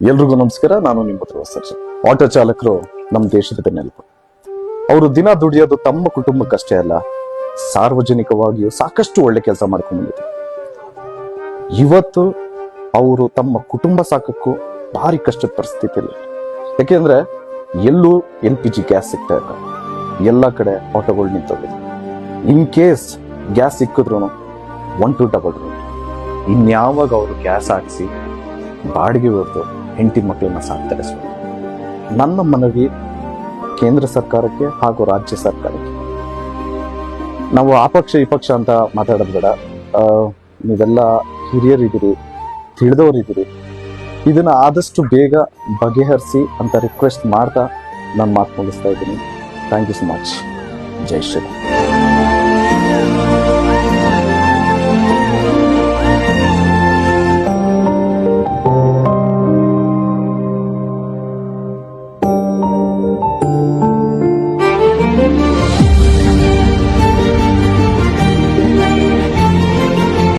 ಎಲ್ರಿಗೂ ನಮಸ್ಕಾರ. ನಾನು ನಿಮ್ಮ ಸರ್ಜನ್. ಆಟೋ ಚಾಲಕರು ನಮ್ಮ ದೇಶದ ಬೆನ್ನೆಲುಬು. ಅವರು ದಿನ ದುಡಿಯೋದು ತಮ್ಮ ಕುಟುಂಬಕ್ಕಷ್ಟೇ ಅಲ್ಲ, ಸಾರ್ವಜನಿಕವಾಗಿಯೂ ಸಾಕಷ್ಟು ಒಳ್ಳೆ ಕೆಲಸ ಮಾಡ್ಕೊಂಡು ಬಂದಿದ್ದಾರೆ. ಇವತ್ತು ಅವರು ತಮ್ಮ ಕುಟುಂಬ ಸಾಕಕ್ಕೂ ಭಾರಿ ಕಷ್ಟದ ಪರಿಸ್ಥಿತಿಯಲ್ಲಿ, ಯಾಕೆಂದ್ರೆ ಎಲ್ಲೂ LPG ಗ್ಯಾಸ್ ಸಿಗ್ತಾ ಇಲ್ಲ, ಎಲ್ಲ ಕಡೆ ಆಟೋಗಳು ನಿಂತೋಗಿದೆ. ಇನ್ ಕೇಸ್ ಗ್ಯಾಸ್ ಸಿಕ್ಕಿದ್ರು 1 to 2 ಇನ್ಯಾವಾಗ ಅವರು ಗ್ಯಾಸ್ ಹಾಕಿಸಿ ಬಾಡಿಗೆ ಹೊರತು ಹೆಂಡತಿ ಮಕ್ಕಳನ್ನ ಸಾಕ್ತಾರೆ. ನನ್ನ ಮನವಿ ಕೇಂದ್ರ ಸರ್ಕಾರಕ್ಕೆ ಹಾಗೂ ರಾಜ್ಯ ಸರ್ಕಾರಕ್ಕೆ, ನಾವು ಆ ಪಕ್ಷ ಈ ಪಕ್ಷ ಅಂತ ಮಾತಾಡೋದು ಬೇಡ. ನೀವೆಲ್ಲ ಹಿರಿಯರಿದ್ದೀರಿ, ತಿಳಿದವರಿದ್ದೀರಿ, ಇದನ್ನ ಆದಷ್ಟು ಬೇಗ ಬಗೆಹರಿಸಿ ಅಂತ ರಿಕ್ವೆಸ್ಟ್ ಮಾಡ್ತಾ ನಾನು ಮಾತು ಮುಗಿಸ್ತಾ ಇದ್ದೀನಿ. Thank you so much. ಜೈ ಶ್ರೀರಾಮ್.